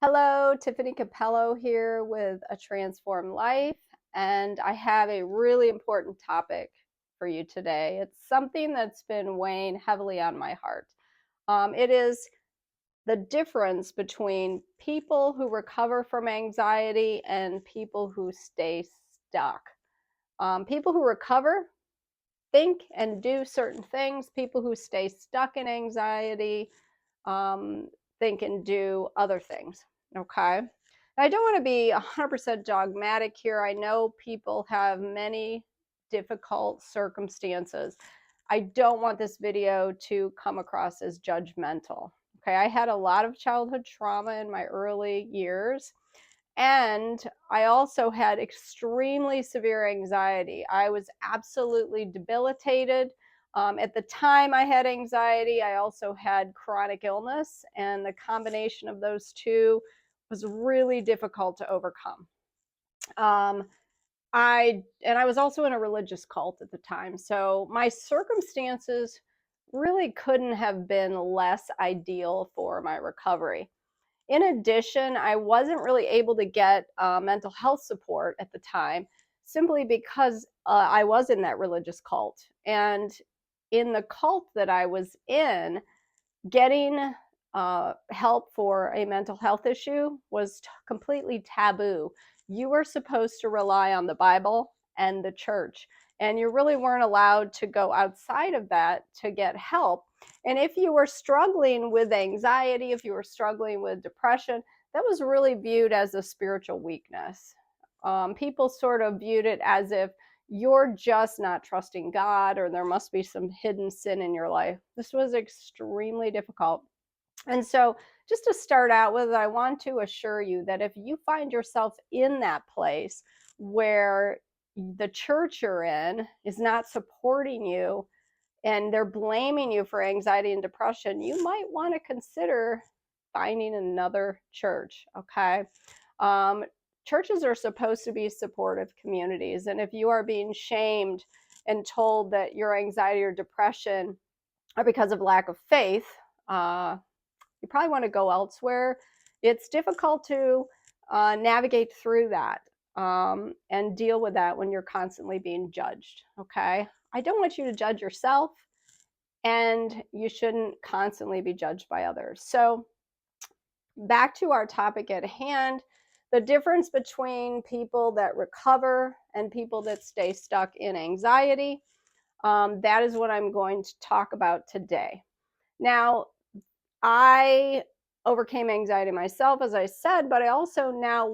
Hello, Tiffani Cappello here with A Transformed Life, and I have a really important topic for you today. It's something that's been weighing heavily on my heart. It is the difference between people who recover from anxiety and people who stay stuck. People who recover think and do certain things. People who stay stuck in anxiety um, think and do other things. Okay. I don't want to be 100% dogmatic here. I know people have many difficult circumstances. I don't want this video to come across as judgmental. Okay. I had a lot of childhood trauma in my early years. And I also had extremely severe anxiety. I was absolutely debilitated. At the time I had anxiety, I also had chronic illness, and the combination of those two was really difficult to overcome. I was also in a religious cult at the time, so my circumstances really couldn't have been less ideal for my recovery. In addition, I wasn't really able to get mental health support at the time simply because I was in that religious cult. And in the cult that I was in, getting help for a mental health issue was completely taboo. You were supposed to rely on the Bible and the church, and you really weren't allowed to go outside of that to get help. And if you were struggling with anxiety, if you were struggling with depression, that was really viewed as a spiritual weakness. People sort of viewed it as if you're just not trusting God, or there must be some hidden sin in your life. This was extremely difficult. And so, just to start out with, I want to assure you that if you find yourself in that place where the church you're in is not supporting you and they're blaming you for anxiety and depression, you might want to consider finding another church. Okay. Um, Churches are supposed to be supportive communities. And if you are being shamed and told that your anxiety or depression are because of lack of faith, you probably want to go elsewhere. It's difficult to navigate through that and deal with that when you're constantly being judged. Okay. I don't want you to judge yourself, and you shouldn't constantly be judged by others. So, back to our topic at hand, the difference between people that recover and people that stay stuck in anxiety. That is what I'm going to talk about today. Now, I overcame anxiety myself, as I said, but I also now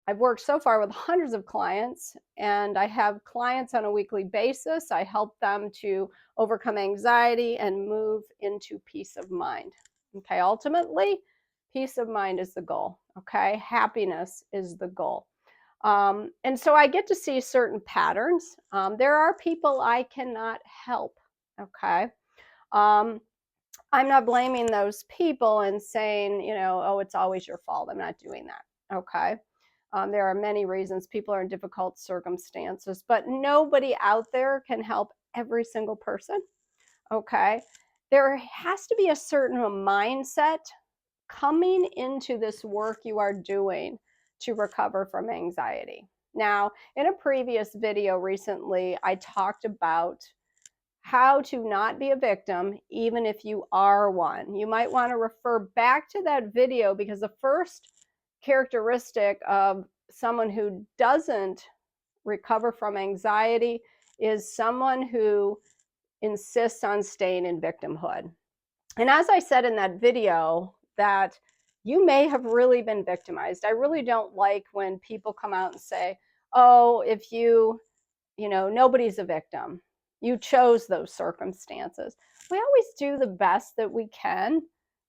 I've worked so far with hundreds of clients, and I have clients on a weekly basis. I help them to overcome anxiety and move into peace of mind. Okay, ultimately, peace of mind is the goal. Okay, happiness is the goal. And so I get to see certain patterns. There are people I cannot help. Okay. Um, I'm not blaming those people and saying, oh, it's always your fault. I'm not doing that. Okay. There are many reasons people are in difficult circumstances, but nobody out there can help every single person. Okay. There has to be a certain mindset coming into this work you are doing to recover from anxiety. Now, in a previous video recently, I talked about how to not be a victim, even if you are one. You might want to refer back to that video, because the first characteristic of someone who doesn't recover from anxiety is someone who insists on staying in victimhood. And as I said in that video, that you may have really been victimized. I really don't like when people come out and say, oh, if nobody's a victim. You chose those circumstances. We always do the best that we can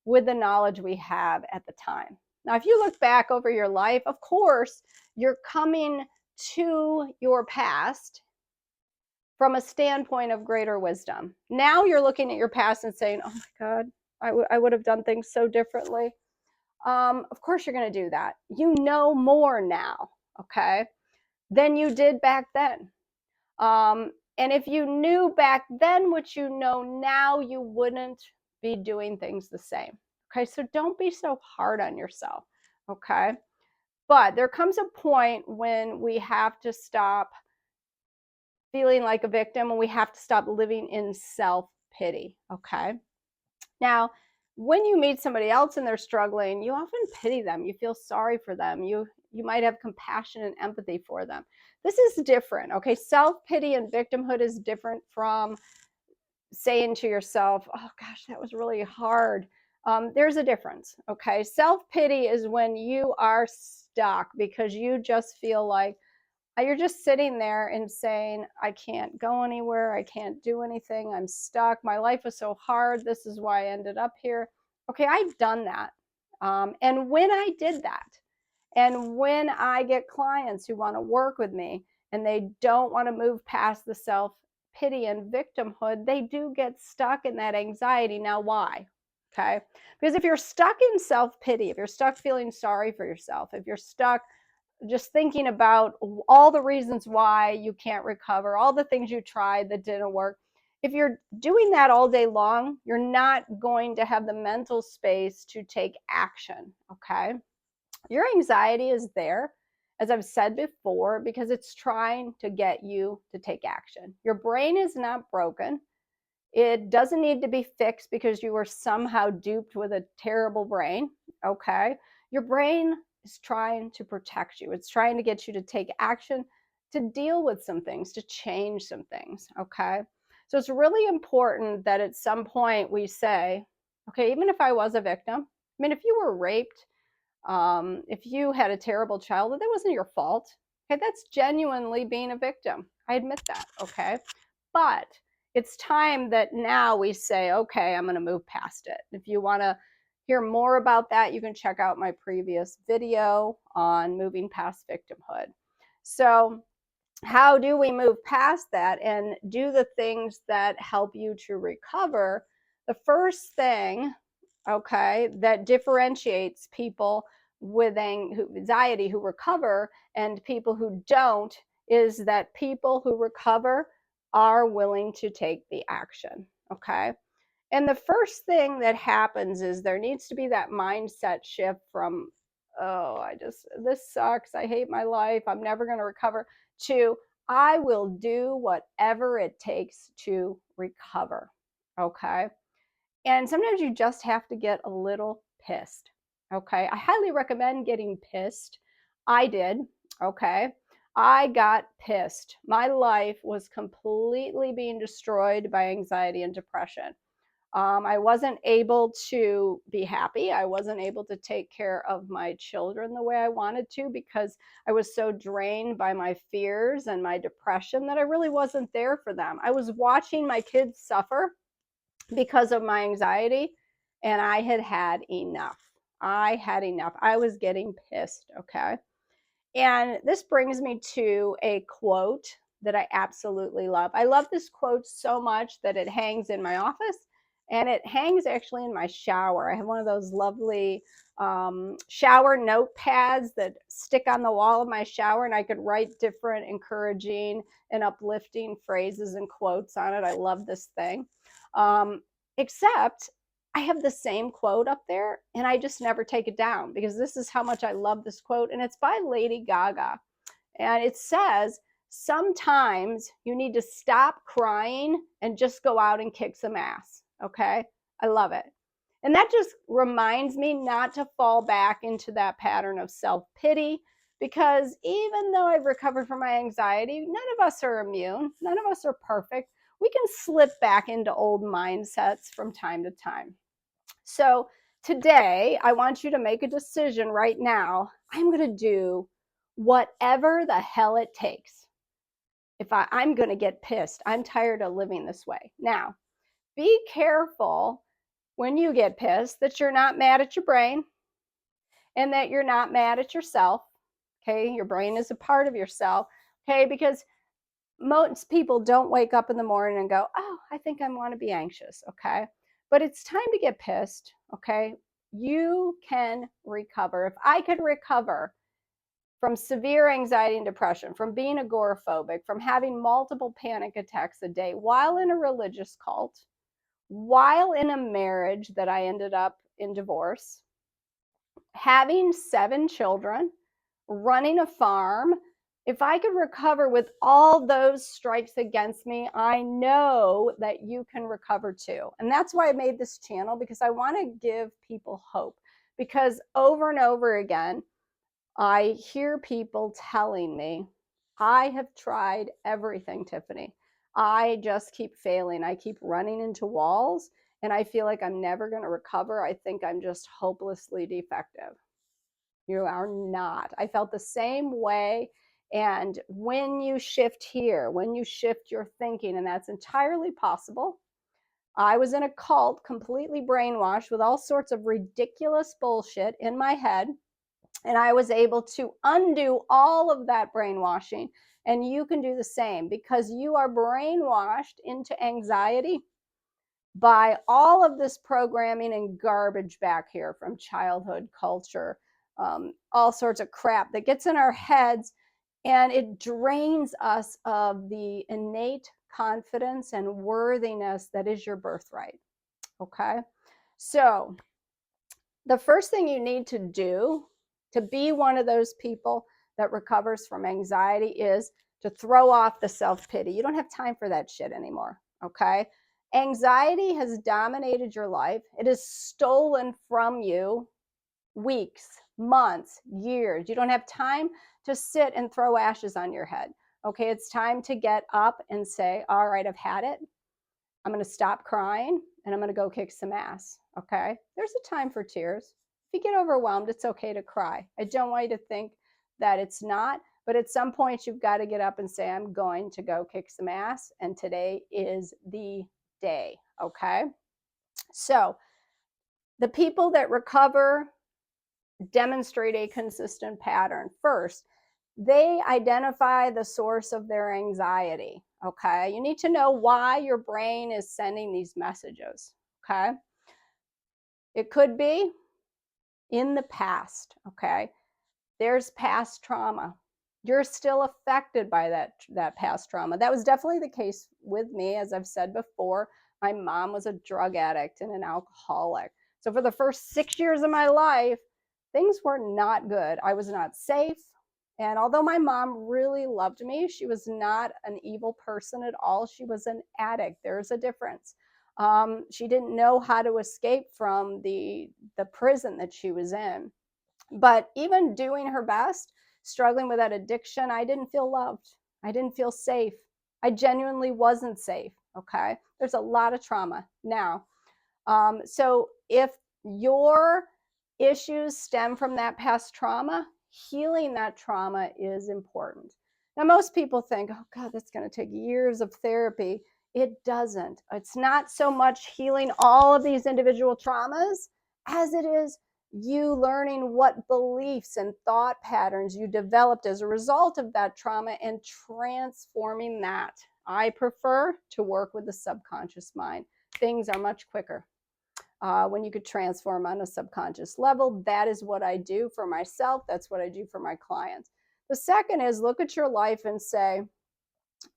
with the knowledge we have at the time. Now, if you look back over your life, of course, you're coming to your past from a standpoint of greater wisdom. Now you're looking at your past and saying, oh my God, I would have done things so differently. Of course, you're going to do that. You know more now, okay, than you did back then. And if you knew back then what you know now, you wouldn't be doing things the same. Okay, so don't be so hard on yourself. Okay, but there comes a point when we have to stop feeling like a victim and we have to stop living in self pity. Okay, now when you meet somebody else and they're struggling, you often pity them. You feel sorry for them. You might have compassion and empathy for them. This is different. Okay, self pity and victimhood is different from saying to yourself, oh gosh, that was really hard. There's a difference. Okay, self pity is when you are stuck because you just feel like you're just sitting there and saying, I can't go anywhere. I can't do anything. I'm stuck. My life was so hard. This is why I ended up here. Okay, I've done that. And when I did that, and when I get clients who want to work with me and they don't want to move past the self pity and victimhood, they do get stuck in that anxiety. Now, why? Okay. Because if you're stuck in self pity, if you're stuck feeling sorry for yourself, if you're stuck just thinking about all the reasons why you can't recover, all the things you tried that didn't work, if you're doing that all day long, you're not going to have the mental space to take action. Okay. Your anxiety is there, as I've said before, because it's trying to get you to take action. Your brain is not broken. It doesn't need to be fixed because you were somehow duped with a terrible brain. Okay. Your brain is trying to protect you, it's trying to get you to take action, to deal with some things, to change some things. Okay. So it's really important that at some point we say, okay, even if I was a victim, I mean, if you were raped, if you had a terrible childhood, that wasn't your fault. Okay, that's genuinely being a victim. I admit that. Okay, but it's time that now we say, okay, I'm going to move past it. If you want to hear more about that, you can check out my previous video on moving past victimhood. So, how do we move past that and do the things that help you to recover? The first thing, okay, that differentiates people with anxiety who recover and people who don't is that people who recover are willing to take the action. Okay. And the first thing that happens is there needs to be that mindset shift from, oh, this sucks. I hate my life. I'm never going to recover, to, I will do whatever it takes to recover. Okay. And sometimes you just have to get a little pissed. Okay. I highly recommend getting pissed. I did. Okay. I got pissed. My life was completely being destroyed by anxiety and depression. I wasn't able to be happy. I wasn't able to take care of my children the way I wanted to because I was so drained by my fears and my depression that I really wasn't there for them. I was watching my kids suffer because of my anxiety, and I had had enough. I had enough. I was getting pissed. Okay. And this brings me to a quote that I absolutely love. I love this quote so much that it hangs in my office and it hangs actually in my shower. I have one of those lovely shower notepads that stick on the wall of my shower, and I could write different encouraging and uplifting phrases and quotes on it. I love this thing. Um, Except I have the same quote up there and I just never take it down because this is how much I love this quote. And it's by Lady Gaga. And it says, sometimes you need to stop crying and just go out and kick some ass. Okay. I love it. And that just reminds me not to fall back into that pattern of self pity because even though I've recovered from my anxiety, none of us are immune. None of us are perfect. We can slip back into old mindsets from time to time. So today, I want you to make a decision right now. I'm going to do whatever the hell it takes. If I'm going to get pissed, I'm tired of living this way. Now, be careful when you get pissed that you're not mad at your brain and that you're not mad at yourself. Okay, your brain is a part of yourself. Okay, because most people don't wake up in the morning and go, oh, I think I want to be anxious. Okay. But it's time to get pissed. Okay. You can recover. If I could recover from severe anxiety and depression, from being agoraphobic, from having multiple panic attacks a day while in a religious cult, while in a marriage that I ended up in divorce, having 7 children, running a farm, if I could recover with all those strikes against me, I know that you can recover too. And that's why I made this channel, because I want to give people hope. Because over and over again, I hear people telling me, I have tried everything, Tiffani. I just keep failing. I keep running into walls, and I feel like I'm never going to recover. I think I'm just hopelessly defective. You are not. I felt the same way. And when you shift here, when you shift your thinking, and that's entirely possible. I was in a cult, completely brainwashed with all sorts of ridiculous bullshit in my head. And I was able to undo all of that brainwashing. And you can do the same, because you are brainwashed into anxiety by all of this programming and garbage back here from childhood culture, all sorts of crap that gets in our heads, and it drains us of the innate confidence and worthiness that is your birthright. Okay? So, the first thing you need to do to be one of those people that recovers from anxiety is to throw off the self-pity. You don't have time for that shit anymore. Okay? Anxiety has dominated your life. It has stolen from you weeks, months, years. You don't have time to sit and throw ashes on your head. Okay, it's time to get up and say, all right, I've had it. I'm going to stop crying and I'm going to go kick some ass. Okay, there's a time for tears. If you get overwhelmed, it's okay to cry. I don't want you to think that it's not, but at some point you've got to get up and say, I'm going to go kick some ass, and today is the day. Okay, so the people that recover demonstrate a consistent pattern. First, they identify the source of their anxiety. Okay, you need to know why your brain is sending these messages. Okay, it could be in the past. Okay, there's past trauma. You're still affected by that past trauma. That was definitely the case with me. As I've said before, my mom was a drug addict and an alcoholic. So for the first 6 years of my life, things were not good. I was not safe. And although my mom really loved me, she was not an evil person at all. She was an addict. There's a difference. She didn't know how to escape from the prison that she was in. But even doing her best, struggling with that addiction, I didn't feel loved. I didn't feel safe. I genuinely wasn't safe. Okay. There's a lot of trauma now. So if your issues stem from that past trauma, healing that trauma is important. Now, most people think, oh, God, that's going to take years of therapy. It doesn't. It's not so much healing all of these individual traumas as it is you learning what beliefs and thought patterns you developed as a result of that trauma and transforming that. I prefer to work with the subconscious mind. Things are much quicker when you could transform on a subconscious level. That is what I do for myself. That's what I do for my clients. The second is look at your life and say,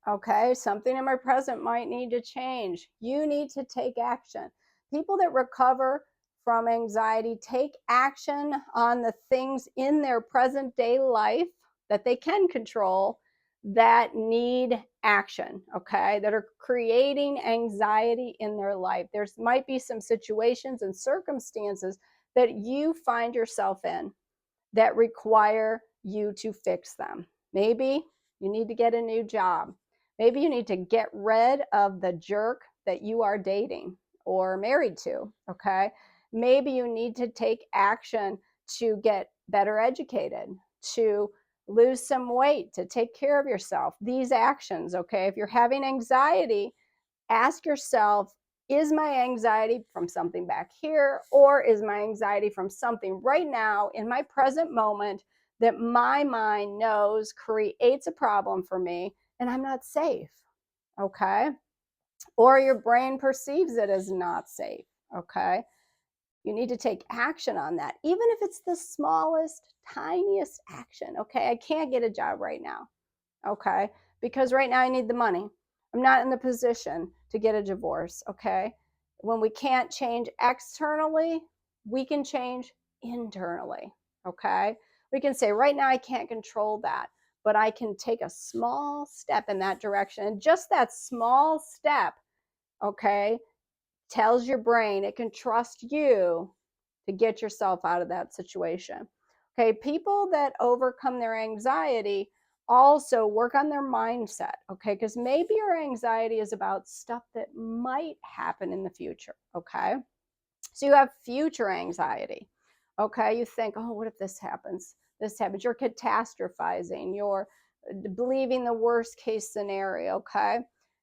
okay, something in my present might need to change. You need to take action. People that recover from anxiety take action on the things in their present day life that they can control that need action, okay, that are creating anxiety in their life. There might be some situations and circumstances that you find yourself in that require you to fix them. Maybe you need to get a new job. Maybe you need to get rid of the jerk that you are dating or married to, okay? Maybe you need to take action to get better educated, to lose some weight, to take care of yourself. These actions, okay? If you're having anxiety, ask yourself, is my anxiety from something back here, or is my anxiety from something right now in my present moment that my mind knows creates a problem for me and I'm not safe? Okay. Or your brain perceives it as not safe. Okay. You need to take action on that, even if it's the smallest, tiniest action. Okay. I can't get a job right now. Okay. Because right now I need the money. I'm not in the position to get a divorce. Okay. When we can't change externally, we can change internally. Okay. We can say, right now, I can't control that, but I can take a small step in that direction. And just that small step, okay, tells your brain it can trust you to get yourself out of that situation. Okay, people that overcome their anxiety also work on their mindset, okay, because maybe your anxiety is about stuff that might happen in the future, okay? So you have future anxiety, okay? You think, oh, what if this happens? This happens. You're catastrophizing. You're believing the worst case scenario, okay?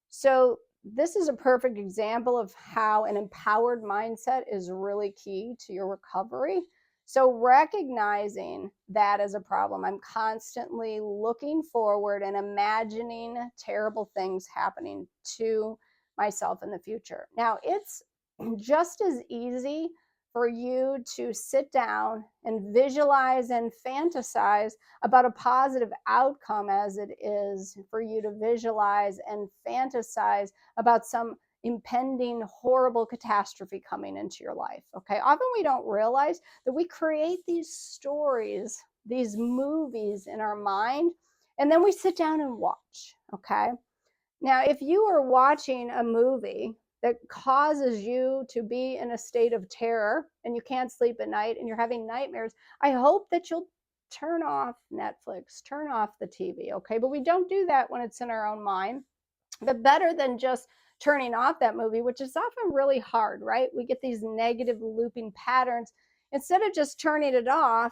So this is a perfect example of how an empowered mindset is really key to your recovery. So recognizing that as a problem, I'm constantly looking forward and imagining terrible things happening to myself in the future. Now, it's just as easy for you to sit down and visualize and fantasize about a positive outcome as it is for you to visualize and fantasize about some impending horrible catastrophe coming into your life. Okay. Often we don't realize that we create these stories, these movies in our mind, and then we sit down and watch. Okay. Now, if you are watching a movie that causes you to be in a state of terror and you can't sleep at night and you're having nightmares, I hope that you'll turn off Netflix, turn off the TV, okay? But we don't do that when it's in our own mind. But better than just turning off that movie, which is often really hard, right? We get these negative looping patterns. Instead of just turning it off,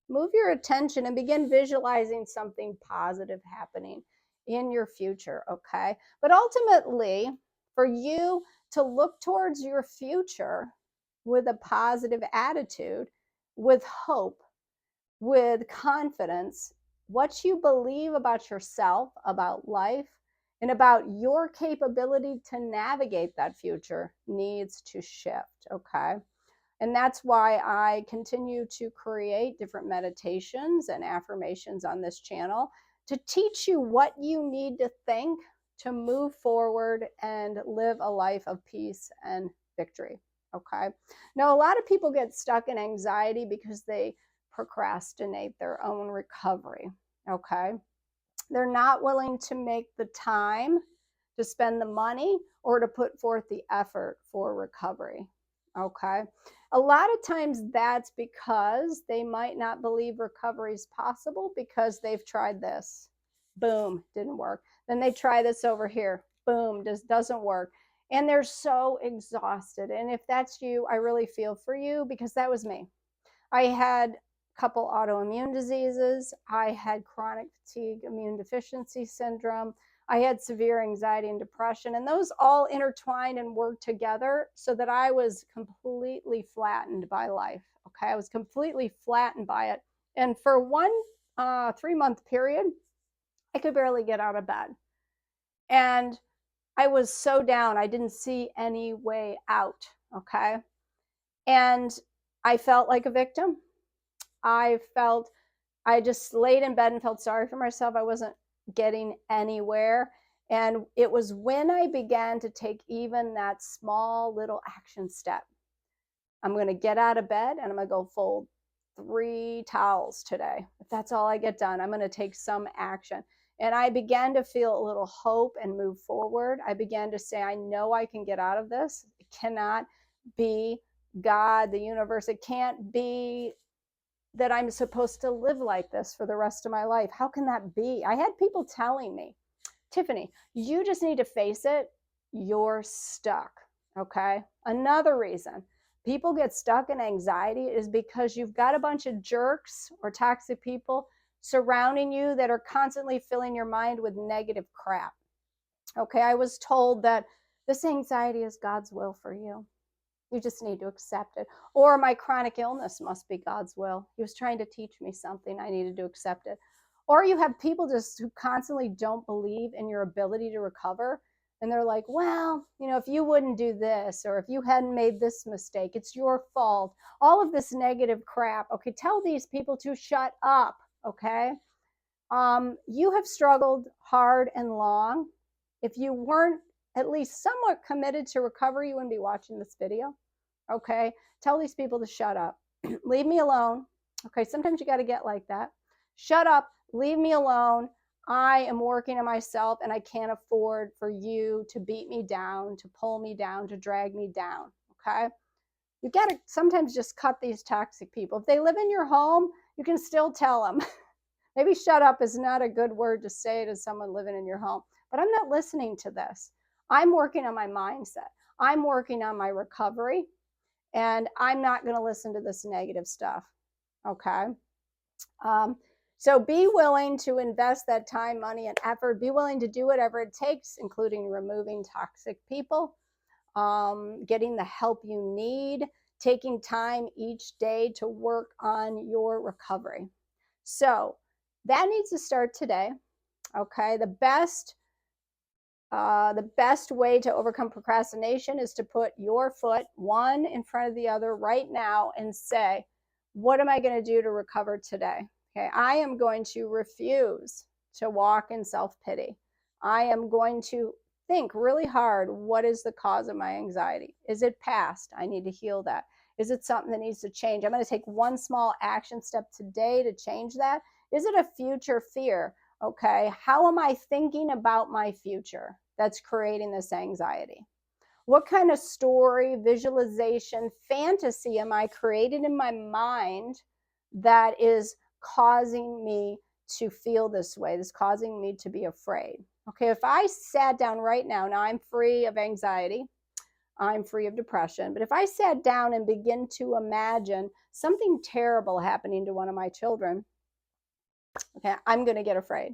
move your attention and begin visualizing something positive happening in your future, okay? But ultimately, for you to look towards your future with a positive attitude, with hope, with confidence, what you believe about yourself, about life, and about your capability to navigate that future needs to shift, okay? And that's why I continue to create different meditations and affirmations on this channel to teach you what you need to think to move forward and live a life of peace and victory. Okay. Now, a lot of people get stuck in anxiety because they procrastinate their own recovery. Okay. They're not willing to make the time to spend the money or to put forth the effort for recovery. Okay. A lot of times that's because they might not believe recovery is possible because they've tried this. Boom, didn't work. Then they try this over here. Boom, doesn't work. And they're so exhausted. And if that's you, I really feel for you because that was me. I had a couple autoimmune diseases. I had chronic fatigue immune deficiency syndrome. I had severe anxiety and depression, and those all intertwined and worked together so that I was completely flattened by life. Okay, I was completely flattened by it. And for one 3-month period, I could barely get out of bed. And I was so down, I didn't see any way out. Okay. And I felt like a victim. I just laid in bed and felt sorry for myself. I wasn't getting anywhere. And it was when I began to take even that small little action step. I'm going to get out of bed and I'm going to go fold 3 towels today. If that's all I get done, I'm going to take some action. And I began to feel a little hope and move forward. I began to say, I know I can get out of this. It cannot be God, the universe. It can't be that I'm supposed to live like this for the rest of my life. How can that be? I had people telling me, Tiffani, you just need to face it. You're stuck. Okay. Another reason people get stuck in anxiety is because you've got a bunch of jerks or toxic people surrounding you that are constantly filling your mind with negative crap. Okay. I was told that this anxiety is God's will for you. You just need to accept it. Or my chronic illness must be God's will. He was trying to teach me something. I needed to accept it. Or you have people just who constantly don't believe in your ability to recover. And they're like, well, if you wouldn't do this, or if you hadn't made this mistake, it's your fault. All of this negative crap. Okay, tell these people to shut up. Okay. You have struggled hard and long. If you weren't at least somewhat committed to recovery, you wouldn't be watching this video. Okay? Tell these people to shut up. Leave me alone. Okay? Sometimes you got to get like that. Shut up. Leave me alone. I am working on myself and I can't afford for you to beat me down, to pull me down, to drag me down. Okay? You got to sometimes just cut these toxic people. If they live in your home, you can still tell them. Maybe shut up is not a good word to say to someone living in your home, but I'm not listening to this. I'm working on my mindset. I'm working on my recovery, and I'm not going to listen to this negative stuff. Okay? So be willing to invest that time, money, and effort. Be willing to do whatever it takes, including removing toxic people, getting the help you need, taking time each day to work on your recovery. So that needs to start today. Okay, the best way to overcome procrastination is to put your foot one in front of the other right now and say, what am I going to do to recover today? Okay, I am going to refuse to walk in self-pity. I am going to think really hard, what is the cause of my anxiety? Is it past? I need to heal that. Is it something that needs to change? I'm going to take one small action step today to change that. Is it a future fear? Okay, how am I thinking about my future that's creating this anxiety? What kind of story, visualization, fantasy am I creating in my mind that is causing me to feel this way, that's causing me to be afraid? Okay, if I sat down right now I'm free of anxiety, I'm free of depression, but if I sat down and begin to imagine something terrible happening to one of my children, okay, I'm going to get afraid.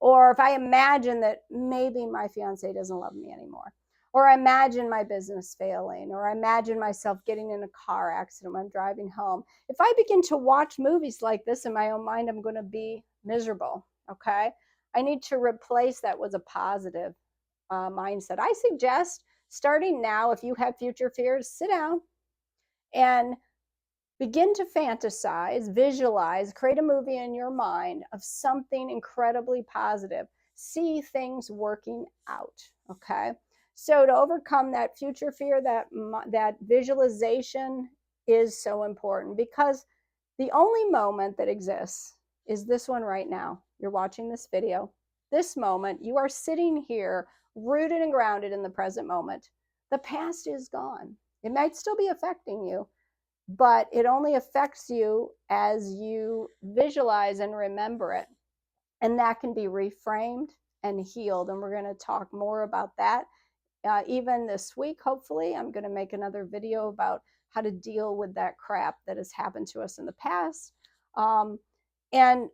Or if I imagine that maybe my fiance doesn't love me anymore, or I imagine my business failing, or I imagine myself getting in a car accident when I'm driving home. If I begin to watch movies like this in my own mind, I'm going to be miserable. Okay, I need to replace that with a positive mindset. I suggest starting now, if you have future fears, sit down and begin to fantasize, visualize, create a movie in your mind of something incredibly positive. See things working out, okay? So to overcome that future fear, that visualization is so important, because the only moment that exists is this one right now. You're watching this video. This moment, you are sitting here rooted and grounded in the present moment. The past is gone. It might still be affecting you, but it only affects you as you visualize and remember it. And that can be reframed and healed. And we're going to talk more about that. Even this week, hopefully, I'm going to make another video about how to deal with that crap that has happened to us in the past. And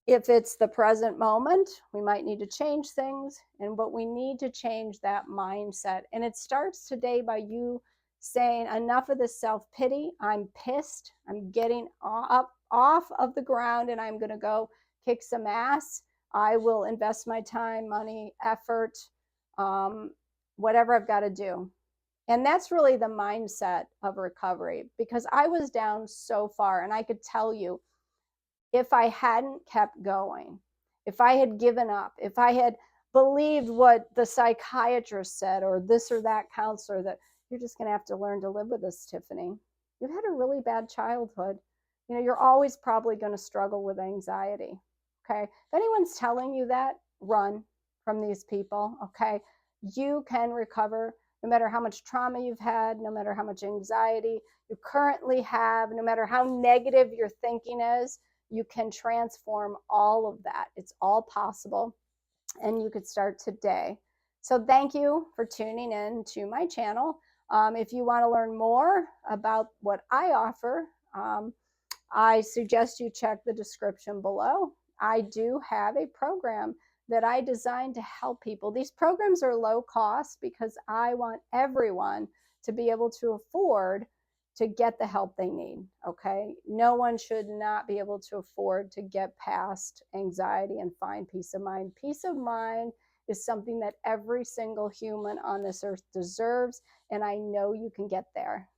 if it's the present moment, we might need to change things, but we need to change that mindset. And it starts today by you saying, enough of this self-pity. I'm pissed. I'm getting up off of the ground and I'm going to go kick some ass. I will invest my time, money, effort, whatever I've got to do. And that's really the mindset of recovery, because I was down so far, and I could tell you, if I hadn't kept going, if I had given up, if I had believed what the psychiatrist said or this or that counselor, that you're just going to have to learn to live with this, Tiffani. You've had a really bad childhood. You know, you're always probably going to struggle with anxiety. Okay. If anyone's telling you that, run from these people. Okay. You can recover no matter how much trauma you've had, no matter how much anxiety you currently have, no matter how negative your thinking is. You can transform all of that. It's all possible, and you could start today. So thank you for tuning in to my channel. If you want to learn more about what I offer, I suggest you check the description below. I do have a program that I designed to help people. These programs are low cost because I want everyone to be able to afford to get the help they need, okay? No one should not be able to afford to get past anxiety and find peace of mind. Peace of mind is something that every single human on this earth deserves, and I know you can get there.